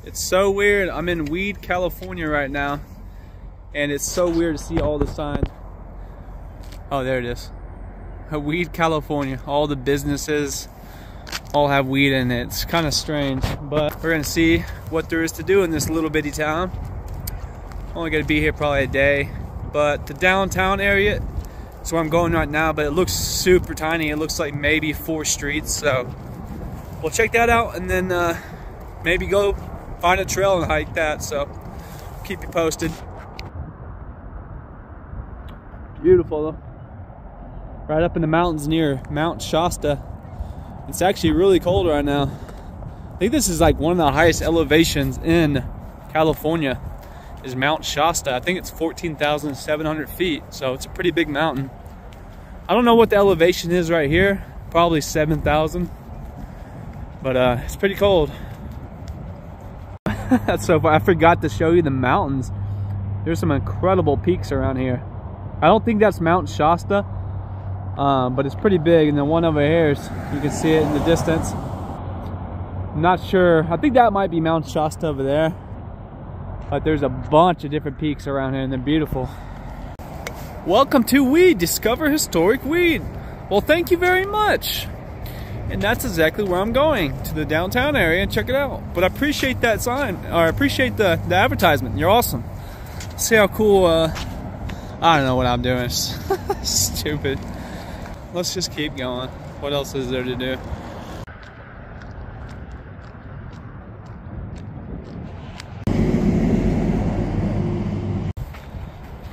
It's so weird. I'm in Weed, California right now, and it's so weird to see all the signs. Oh, there it is. Weed, California. All the businesses all have weed in it. It's kind of strange, but we're gonna see what there is to do in this little bitty town. Only gonna be here probably a day, but the downtown area is where I'm going right now, but it looks super tiny. It looks like maybe 4 streets, so we'll check that out and then maybe go find a trail and hike that, so keep you posted. Beautiful though. Right up in the mountains near Mount Shasta. It's actually really cold right now. I think this is like one of the highest elevations in California is Mount Shasta. I think it's 14,700 feet, so it's a pretty big mountain. I don't know what the elevation is right here, probably 7,000, but it's pretty cold. That's so far. I forgot to show you the mountains. There's some incredible peaks around here. I don't think that's Mount Shasta, but it's pretty big. And then one over here, you can see it in the distance. I'm not sure. I think that might be Mount Shasta over there. But there's a bunch of different peaks around here and they're beautiful. Welcome to Weed, discover historic weed. Well, thank you very much. And that's exactly where I'm going, to the downtown area, and check it out. But I appreciate that sign, or I appreciate the advertisement. You're awesome. See how cool, I don't know what I'm doing. Stupid. Let's just keep going. What else is there to do?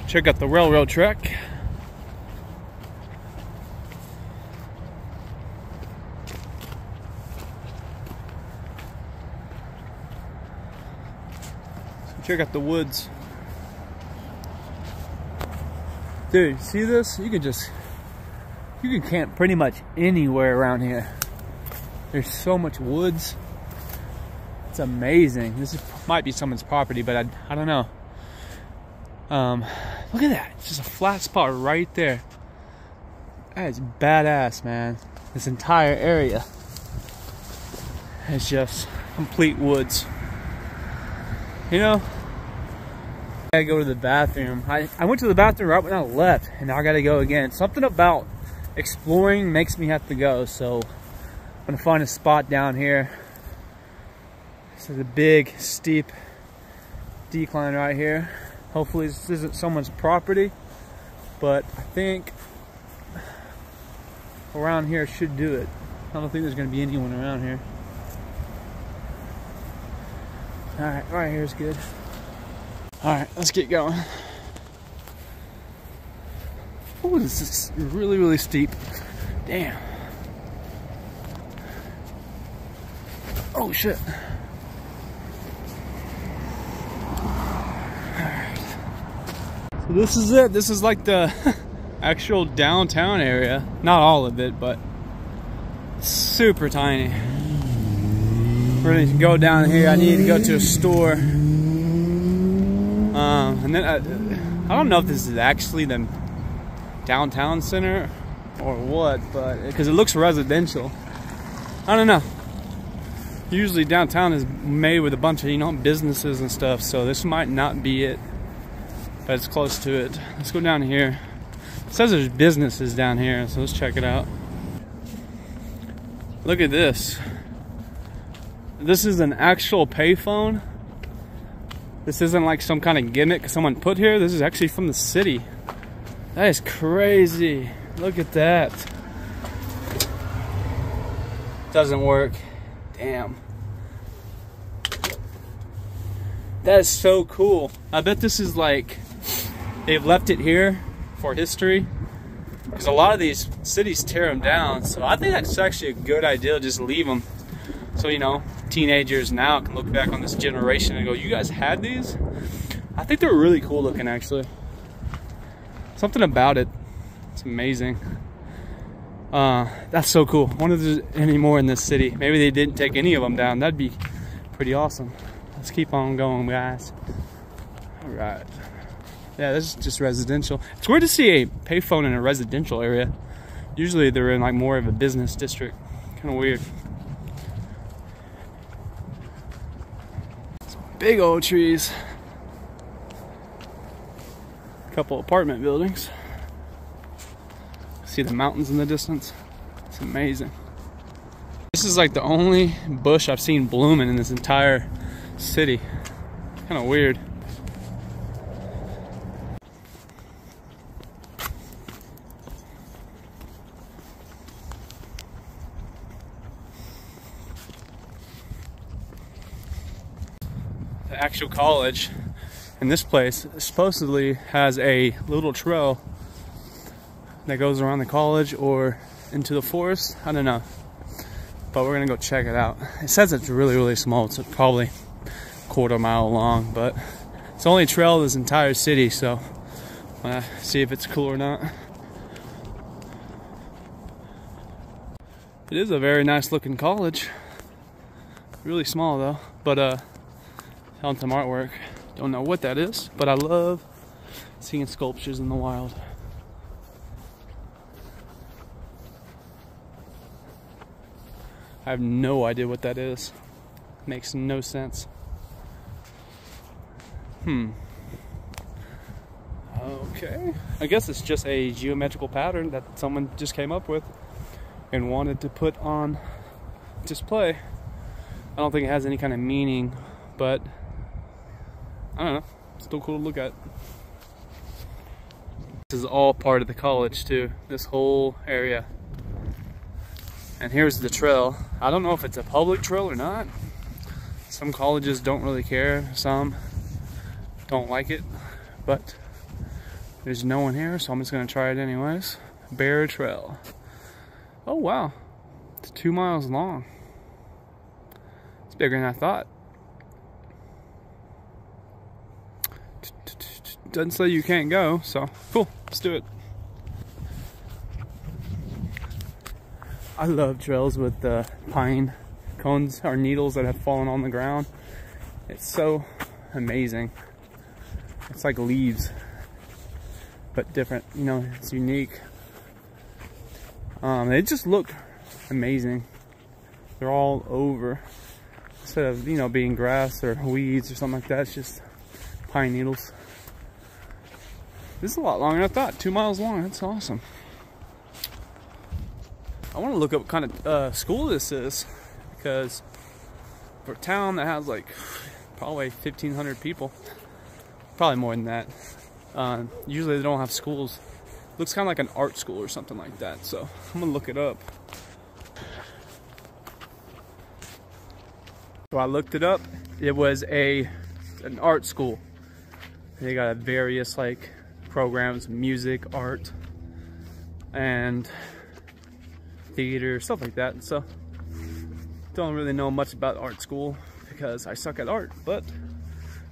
Check out the railroad track. Check out the woods. Dude, see this? You can camp pretty much anywhere around here. There's so much woods. It's amazing. Might be someone's property, but I don't know. Look at that. It's just a flat spot right there. That is badass, man. This entire area is just complete woods. You know, I gotta go to the bathroom. I went to the bathroom right when I left, and now I gotta go again. Something about exploring makes me have to go, so I'm gonna find a spot down here. This is a big, steep decline right here. Hopefully this isn't someone's property, but I think around here should do it. I don't think there's gonna be anyone around here. Alright, right here's good. Alright, let's get going. Oh, this is really, really steep. Damn. Oh shit. Alright. So this is it. This is like the actual downtown area. Not all of it, but super tiny. We're gonna go down here. I need to go to a store. And then I don't know if this is actually the downtown center or what, but because it looks residential. I don't know. Usually downtown is made with a bunch of, you know, businesses and stuff, so this might not be it, but it's close to it. Let's go down here. It says there's businesses down here, so let's check it out. Look at this. This is an actual payphone. This isn't like some kind of gimmick someone put here. This is actually from the city. That is crazy. Look at that. Doesn't work. Damn. That is so cool. I bet this is like, they've left it here for history. Because a lot of these cities tear them down. So I think that's actually a good idea, just leave them. So, you know, teenagers now can look back on this generation and go, you guys had these? I think they're really cool looking, actually. Something about it. It's amazing. That's so cool. I wonder if there's any more in this city. Maybe they didn't take any of them down. That'd be pretty awesome. Let's keep on going, guys. All right. Yeah, this is just residential. It's weird to see a payphone in a residential area. Usually they're in like more of a business district. Kind of weird. Big old trees. A couple apartment buildings. See the mountains in the distance? It's amazing. This is like the only bush I've seen blooming in this entire city. Kind of weird. The actual college in this place supposedly has a little trail that goes around the college or into the forest. I don't know, but we're gonna go check it out. It says it's really small. It's probably a quarter-mile long, but it's the only trail in this entire city, so I'm gonna see if it's cool or not. It is a very nice looking college. Really small though, but found some artwork. Don't know what that is, but I love seeing sculptures in the wild. I have no idea what that is. Makes no sense. Okay. I guess it's just a geometrical pattern that someone just came up with and wanted to put on display. I don't think it has any kind of meaning, but I don't know. Still cool to look at. This is all part of the college too. This whole area. And here's the trail. I don't know if it's a public trail or not. Some colleges don't really care. Some don't like it. But there's no one here, so I'm just gonna try it anyways. Bear Trail. Oh wow. It's 2 miles long. It's bigger than I thought. Doesn't say you can't go, so cool. Let's do it. I love trails with the pine cones or needles that have fallen on the ground. It's so amazing. It's like leaves, but different. You know, it's unique. They just look amazing. They're all over. Instead of, you know, being grass or weeds or something like that, it's just pine needles. This is a lot longer than I thought. 2 miles long. That's awesome. I want to look up what kind of school this is, because for a town that has like probably 1,500 people, probably more than that, usually they don't have schools. Looks kind of like an art school or something like that, so I'm gonna look it up. So I looked it up. It was an art school. They got various like programs, music, art, and theater, stuff like that. So don't really know much about art school because I suck at art, but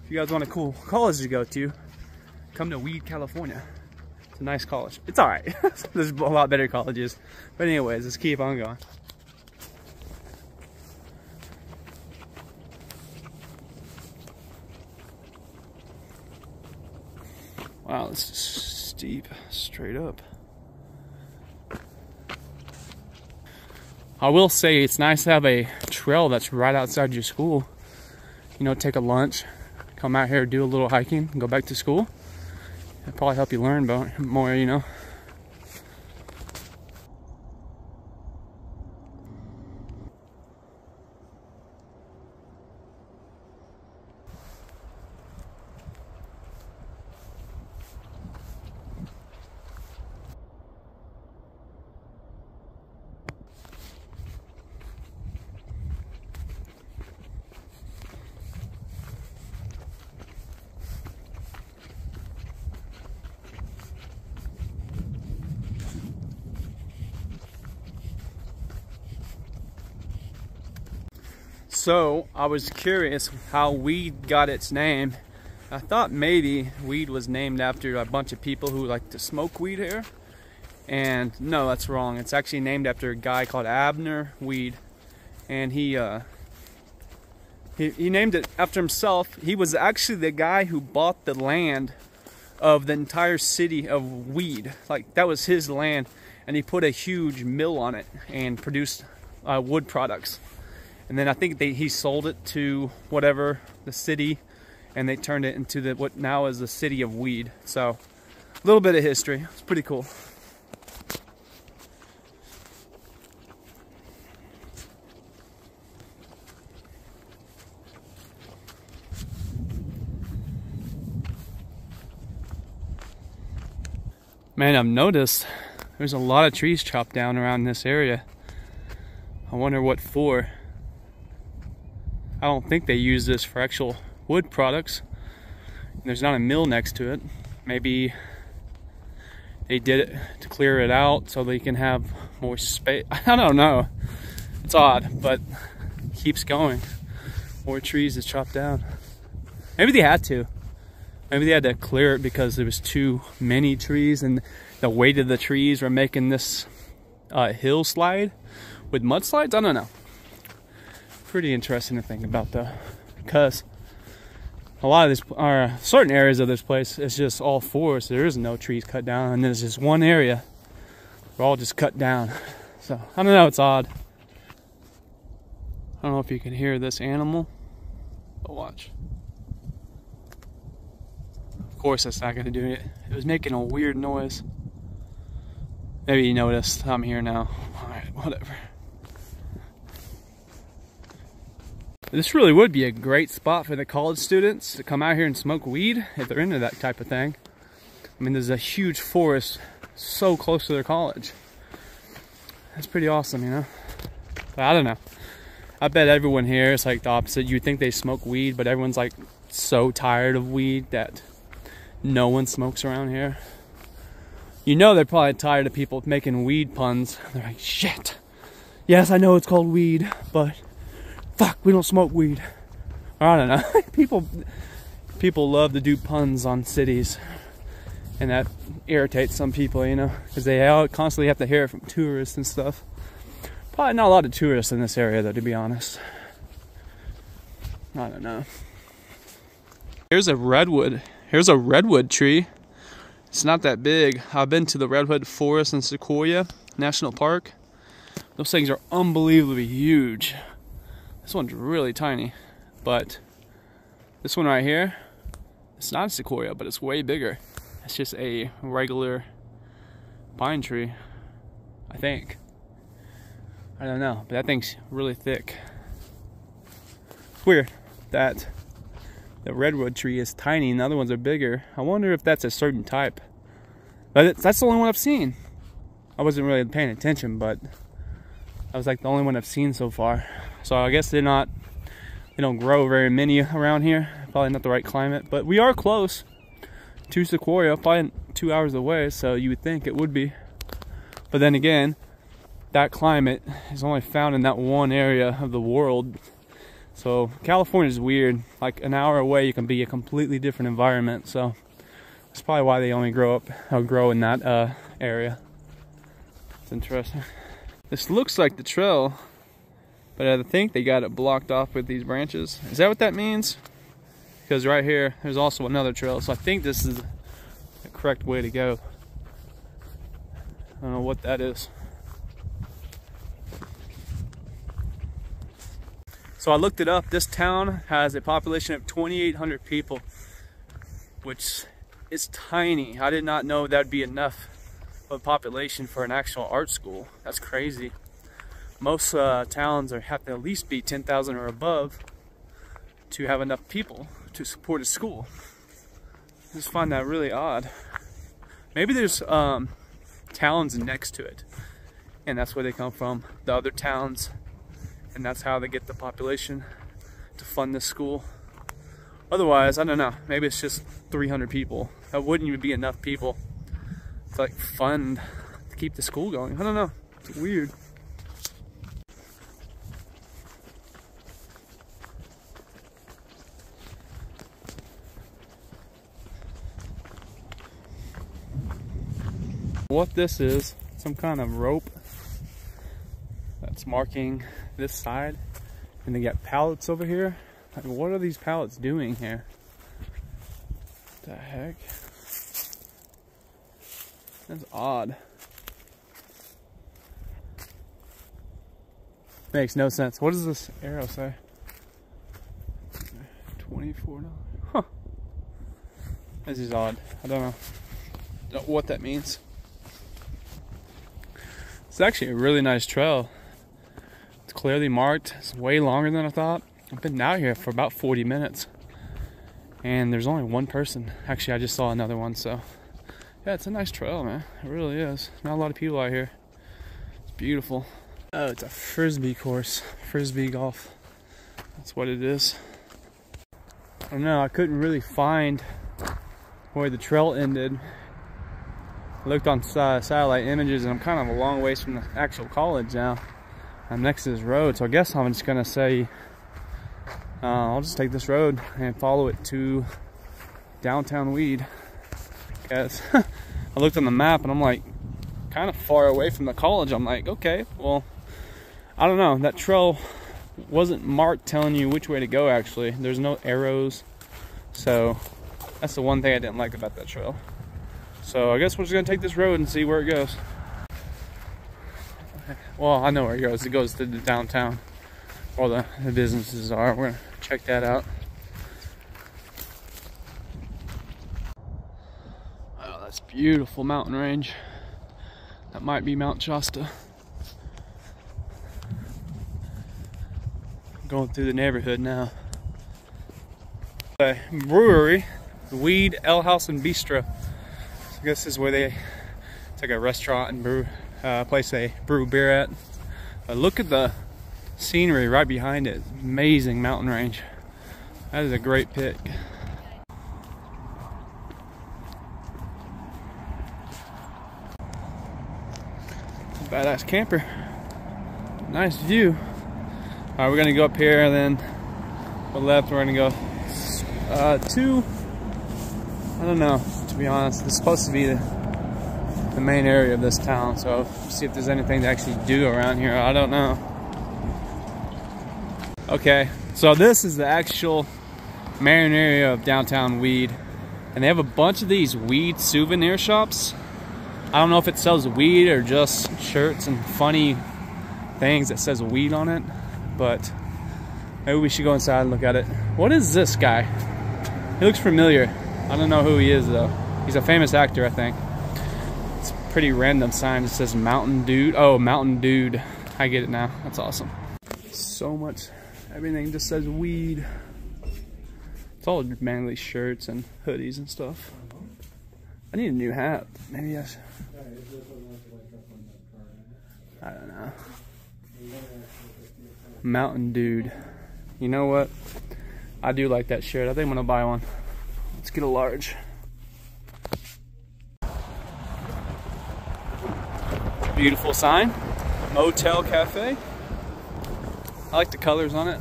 if you guys want a cool college to go to, come to Weed, California. It's a nice college. It's all right. There's a lot better colleges, but anyways, let's keep on going. Wow, this is steep, straight up. I will say it's nice to have a trail that's right outside your school. You know, take a lunch, come out here, do a little hiking, and go back to school. It'll probably help you learn more, you know. So I was curious how weed got its name. I thought maybe weed was named after a bunch of people who like to smoke weed here. And no, that's wrong. It's actually named after a guy called Abner Weed. And he named it after himself. He was actually the guy who bought the land of the entire city of Weed. Like, that was his land. And he put a huge mill on it and produced wood products. And then I think he sold it to whatever, the city, and they turned it into what now is the city of weed. So a little bit of history. It's pretty cool. Man, I've noticed there's a lot of trees chopped down around this area. I wonder what for. I don't think they use this for actual wood products. There's not a mill next to it. Maybe they did it to clear it out so they can have more space. I don't know. It's odd, but it keeps going. More trees is chopped down. Maybe they had to. Maybe they had to clear it because there was too many trees and the weight of the trees were making this hill slide with mudslides. I don't know. Pretty interesting to think about though, because a lot of this, or certain areas of this place, is just all forest. There is no trees cut down, and there's just one area where all just cut down. So I don't know. It's odd. I don't know if you can hear this animal, but watch. Of course that's not going to do it. It was making a weird noise. Maybe you noticed. I'm here now. Alright, whatever. This really would be a great spot for the college students to come out here and smoke weed if they're into that type of thing. I mean, there's a huge forest so close to their college. That's pretty awesome, you know? But I don't know. I bet everyone here is like the opposite. You'd think they smoke weed, but everyone's like so tired of weed that no one smokes around here. You know they're probably tired of people making weed puns. They're like, shit. Yes, I know it's called weed, but fuck, we don't smoke weed. Or I don't know. People love to do puns on cities. And that irritates some people, you know, because they all constantly have to hear it from tourists and stuff. Probably not a lot of tourists in this area though, to be honest. I don't know. Here's a redwood. Here's a redwood tree. It's not that big. I've been to the Redwood Forest in Sequoia National Park. Those things are unbelievably huge. This one's really tiny, but this one right here, it's not a sequoia, but it's way bigger. It's just a regular pine tree, I think. I don't know, but that thing's really thick. It's weird that the redwood tree is tiny and the other ones are bigger. I wonder if that's a certain type. But that's the only one I've seen. I wasn't really paying attention, but that was like the only one I've seen so far. So I guess they don't grow very many around here. Probably not the right climate, but we are close to Sequoia, probably 2 hours away, so you would think it would be. But then again, that climate is only found in that one area of the world. So California is weird. Like an hour away, you can be a completely different environment. So that's probably why they only grow in that area. It's interesting. This looks like the trail, but I think they got it blocked off with these branches. Is that what that means? Because right here, there's also another trail. So I think this is the correct way to go. I don't know what that is. So I looked it up. This town has a population of 2,800 people, which is tiny. I did not know that'd be enough of a population for an actual art school. That's crazy. Most towns have to at least be 10,000 or above to have enough people to support a school. I just find that really odd. Maybe there's towns next to it, and that's where they come from, the other towns, and that's how they get the population to fund this school. Otherwise, I don't know, maybe it's just 300 people. That wouldn't even be enough people to like fund to keep the school going. I don't know, it's weird. What this is, some kind of rope that's marking this side, and they got pallets over here. Like, what are these pallets doing here? What the heck? That's odd. Makes no sense. What does this arrow say? $24. Huh. This is odd. I don't know what that means. It's actually a really nice trail. It's clearly marked. It's way longer than I thought. I've been out here for about 40 minutes. And there's only one person. Actually, I just saw another one, so. Yeah, it's a nice trail, man. It really is. Not a lot of people out here. It's beautiful. Oh, it's a frisbee course. Frisbee golf. That's what it is. I don't know, I couldn't really find where the trail ended. I looked on satellite images and I'm kind of a long ways from the actual college now. I'm next to this road, so I guess I'm just gonna say I'll just take this road and follow it to downtown Weed. Guys, I looked on the map and I'm like kind of far away from the college. I'm like, okay, well, I don't know. That trail wasn't marked telling you which way to go, actually. There's no arrows. So that's the one thing I didn't like about that trail. So I guess we're just gonna take this road and see where it goes. Well, I know where it goes. It goes to the downtown where the businesses are. We're gonna check that out. Wow, that's beautiful mountain range. That might be Mount Shasta. Going through the neighborhood now. A brewery, Weed Ale House and Bistro. So I guess this is where it's like a restaurant and brew place they brew beer at. But look at the scenery right behind it. Amazing mountain range. That is a great pick. Badass camper. Nice view. Alright, we're gonna go up here and then to the left we're gonna go to, I don't know, to be honest. This is supposed to be the main area of this town, so see if there's anything to actually do around here. I don't know. Okay, so this is the actual main area of downtown Weed, and they have a bunch of these weed souvenir shops. I don't know if it sells weed or just shirts and funny things that says weed on it, but maybe we should go inside and look at it. What is this guy? He looks familiar. I don't know who he is though. He's a famous actor, I think. It's a pretty random sign that says Mountain Dude. Oh, Mountain Dude. I get it now. That's awesome. So much. Everything just says weed. It's all manly shirts and hoodies and stuff. I need a new hat. Maybe I should. I don't know. Mountain Dude. You know what? I do like that shirt. I think I'm gonna buy one. Let's get a large. Beautiful sign. Motel Cafe. I like the colors on it.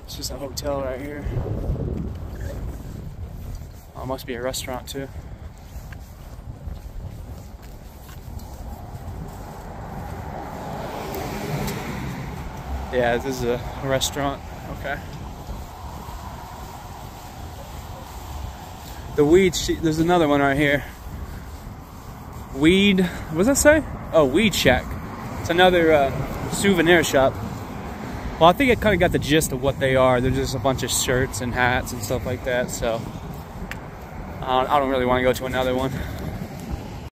It's just a hotel right here. Oh, it must be a restaurant too. Yeah, this is a restaurant. Okay. The Weed, there's another one right here. Weed, what does that say? Oh, Weed Shack. It's another souvenir shop. Well, I think I kind of got the gist of what they are. They're just a bunch of shirts and hats and stuff like that, so I don't really want to go to another one.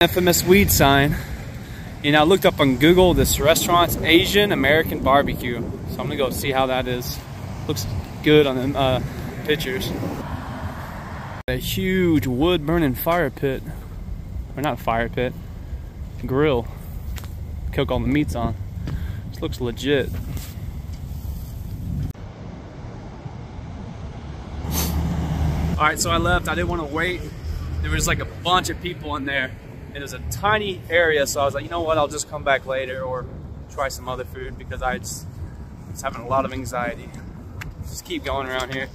Infamous weed sign. You know, I looked up on Google, this restaurant's Asian American barbecue. So I'm gonna go see how that is. Looks good on the pictures. A huge wood burning fire pit. Or not fire pit, grill. Cook all the meats on. This looks legit. Alright, so I left. I didn't want to wait. There was like a bunch of people in there. It was a tiny area, so I was like, you know what, I'll just come back later or try some other food because I was having a lot of anxiety. Just keep going around here.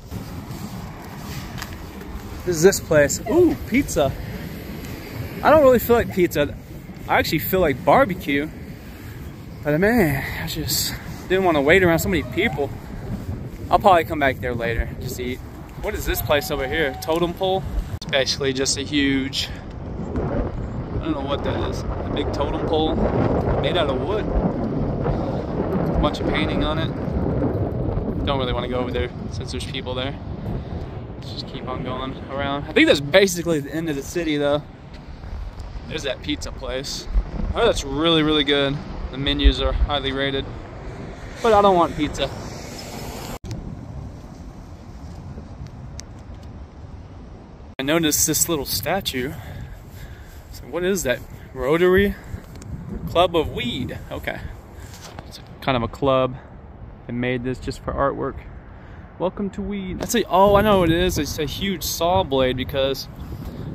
This is this place. Ooh, pizza. I don't really feel like pizza. I actually feel like barbecue. But man, I just didn't want to wait around so many people. I'll probably come back there later just to eat. What is this place over here? Totem pole? It's basically just a huge, I don't know what that is. A big totem pole made out of wood. a bunch of painting on it. Don't really want to go over there since there's people there. Let's just keep on going around. I think that's basically the end of the city though. There's that pizza place. Oh, that's really, really good. The menus are highly rated. But I don't want pizza. I noticed this little statue. So what is that? Rotary Club of Weed. Okay. It's kind of a club that made this just for artwork. Welcome to Weed. That's a, oh, I know what it is. It's a huge saw blade because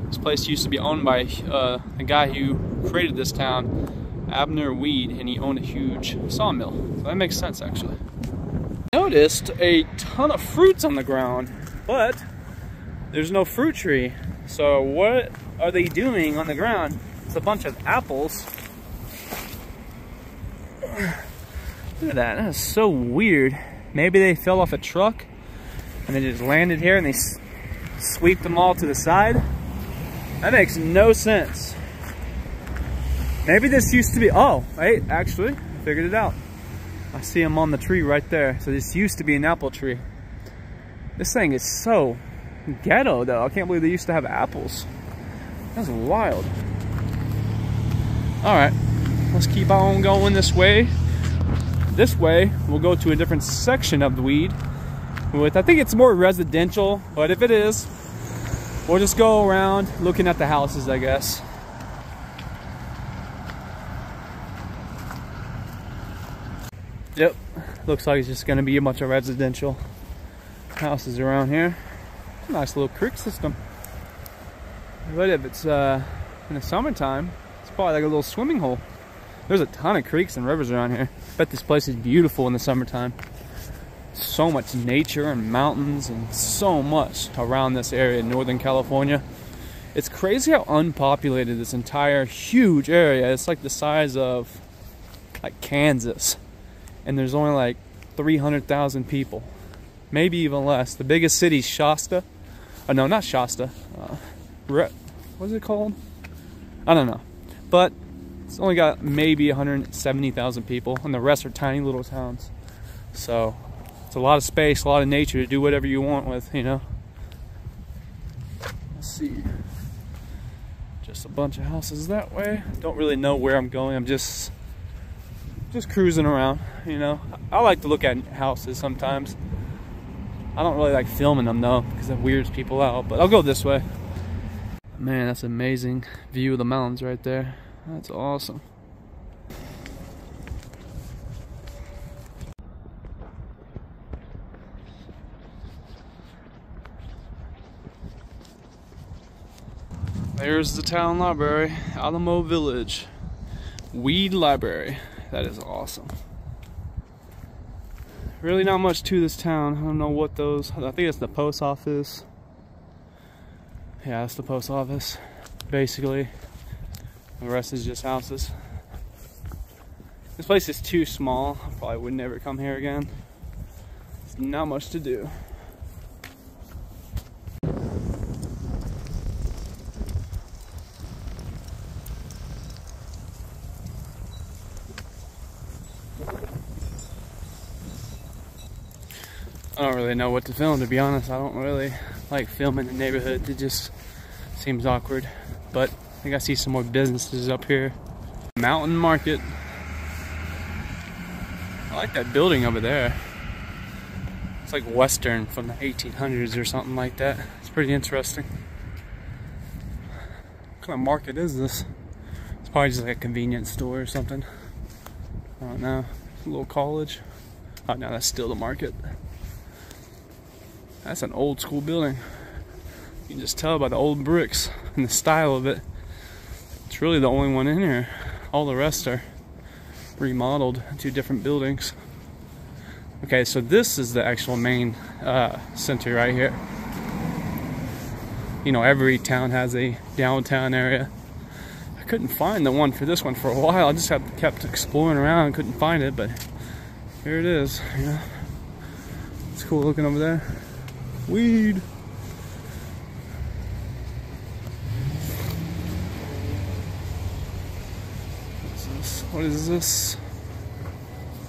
this place used to be owned by a guy who created this town, Abner Weed, and he owned a huge sawmill. So that makes sense actually. Noticed a ton of fruits on the ground, but there's no fruit tree. So what are they doing on the ground? It's a bunch of apples. Look at that. That is so weird. Maybe they fell off a truck and they just landed here and they sweep them all to the side. That makes no sense. Maybe this used to be, oh, wait, actually, I figured it out. I see them on the tree right there. So this used to be an apple tree. This thing is so ghetto though. I can't believe they used to have apples. That's wild. All right, let's keep on going this way. This way, we'll go to a different section of the Weed. I think it's more residential, but if it is, we'll just go around looking at the houses, I guess. Yep, looks like it's just gonna be a bunch of residential houses around here. Nice little creek system. But if it's in the summertime, it's probably like a little swimming hole. There's a ton of creeks and rivers around here. I bet this place is beautiful in the summertime. So much nature and mountains and so much around this area in Northern California. It's crazy how unpopulated this entire huge area. It's like the size of like Kansas. And there's only like 300,000 people. Maybe even less. The biggest city is Shasta. Oh no, not Shasta. What is it called? I don't know. But it's only got maybe 170,000 people, and the rest are tiny little towns. So it's a lot of space, a lot of nature to do whatever you want with, you know. Let's see. Just a bunch of houses that way. Don't really know where I'm going. I'm just cruising around, you know. I like to look at houses sometimes. I don't really like filming them though, because it weirds people out, but I'll go this way. Man, that's an amazing view of the mountains right there. That's awesome. There's the town library, Alamo Village. Weed Library. That is awesome. Really not much to this town. I don't know what those, I think it's the post office. Yeah, that's the post office, basically. The rest is just houses. This place is too small. I probably would never come here again. There's not much to do. I don't really know what to film, to be honest. I don't really like filming the neighborhood. It just seems awkward. But I think I see some more businesses up here. Mountain Market. I like that building over there. It's like Western from the 1800s or something like that. It's pretty interesting. What kind of market is this? It's probably just like a convenience store or something. I don't know. A little college. Oh no, that's still the market. That's an old school building. You can just tell by the old bricks and the style of it. It's really the only one in here. All the rest are remodeled to different buildings. Okay, so this is the actual main center right here. You know, every town has a downtown area. I couldn't find the one for this one for a while. I just kept exploring around and couldn't find it, but here it is. You know, it's cool looking over there. Weed. What is this?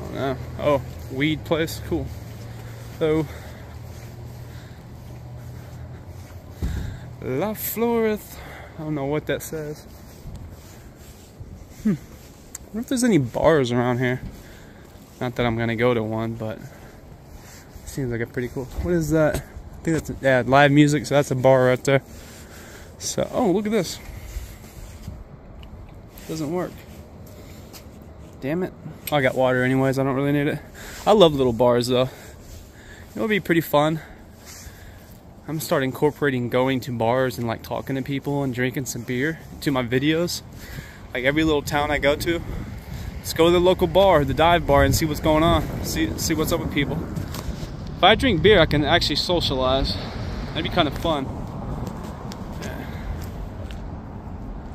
Oh, Oh, weed place, cool. So, La Florith, I don't know what that says. I wonder if there's any bars around here. Not that I'm gonna go to one, but it seems like a pretty cool. What is that? I think that's, yeah, live music, so that's a bar right there. So, oh, look at this. Doesn't work. Damn it. I got water anyways, I don't really need it. I love little bars though. It'll be pretty fun. I'm starting incorporating going to bars and like talking to people and drinking some beer to my videos. Like every little town I go to, just go to the local bar, the dive bar, and see what's going on. See what's up with people. If I drink beer, I can actually socialize. That'd be kind of fun.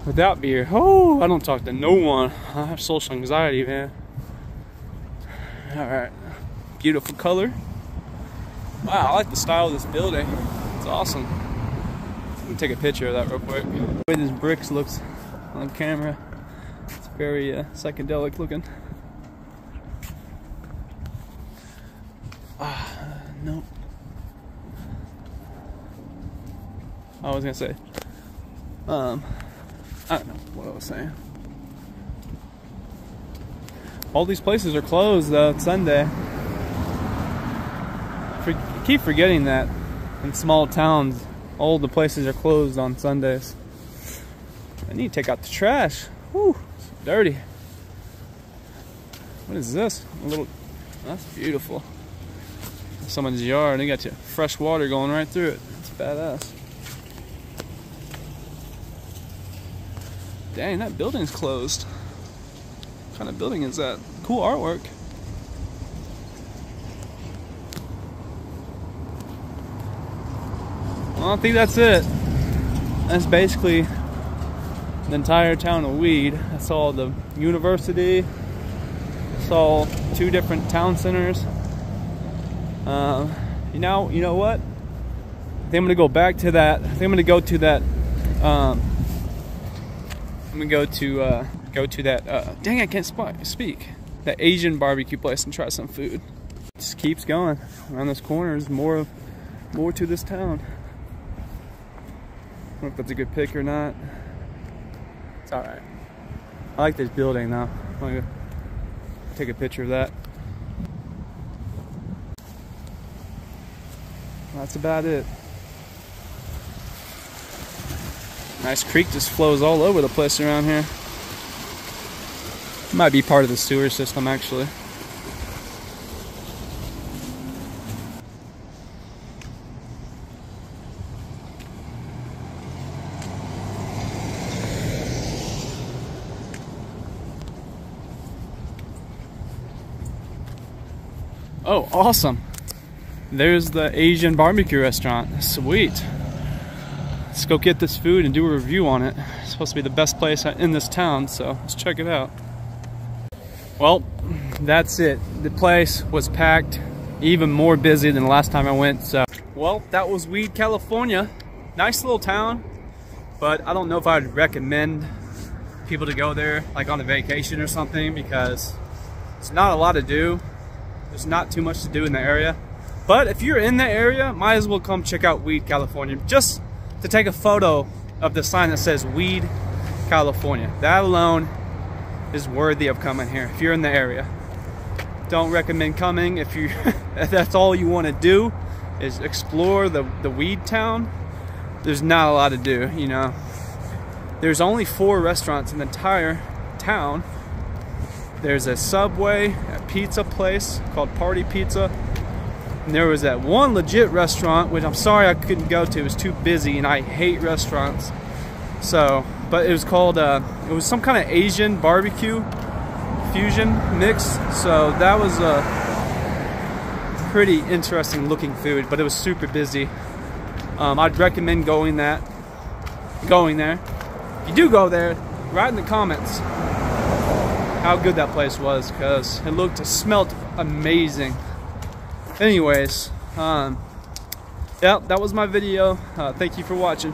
Without beer, oh, I don't talk to no one. I have social anxiety, man. Alright, beautiful color. Wow, I like the style of this building. It's awesome. Let me take a picture of that real quick. The way this bricks looks on camera, it's very psychedelic looking. No. I was gonna say, I don't know what I was saying. All these places are closed though, it's Sunday. Keep forgetting that in small towns, all the places are closed on Sundays. I need to take out the trash. Whew, it's dirty. What is this? A little, that's beautiful. Someone's yard, they got you fresh water going right through it. That's badass. Dang, that building's closed. What kind of building is that? Cool artwork. Well, I think that's it. That's basically the entire town of Weed. I saw the university. I saw 2 different town centers. You know what? I think I'm gonna go back to that. I think I'm gonna go to that. I'm gonna go to that. Dang, I can't speak. That Asian barbecue place and try some food. Just keeps going. Around this corner is more to this town. I don't know if that's a good pic or not. It's all right. I like this building though. I'm gonna take a picture of that. That's about it. Nice creek just flows all over the place around here. Might be part of the sewer system actually. Oh, awesome. There's the Asian barbecue restaurant. Sweet. Let's go get this food and do a review on it. It's supposed to be the best place in this town, so let's check it out. Well, that's it. The place was packed, even more busy than the last time I went. So, well, that was Weed, California. Nice little town, but I don't know if I'd recommend people to go there like on a vacation or something because it's not a lot to do. There's not too much to do in the area. But if you're in the area, might as well come check out Weed, California. Just to take a photo of the sign that says Weed, California. That alone is worthy of coming here if you're in the area. Don't recommend coming if you if that's all you want to do is explore the weed town. There's not a lot to do, you know. There's only 4 restaurants in the entire town. There's a Subway, a pizza place called Party Pizza. And there was that one legit restaurant, which I'm sorry I couldn't go to. It was too busy, and I hate restaurants. So, but it was called, it was some kind of Asian barbecue fusion mix. So that was a pretty interesting looking food, but it was super busy. I'd recommend going there. If you do go there, write in the comments how good that place was, because it smelled amazing. Anyways, yeah, that was my video. Thank you for watching.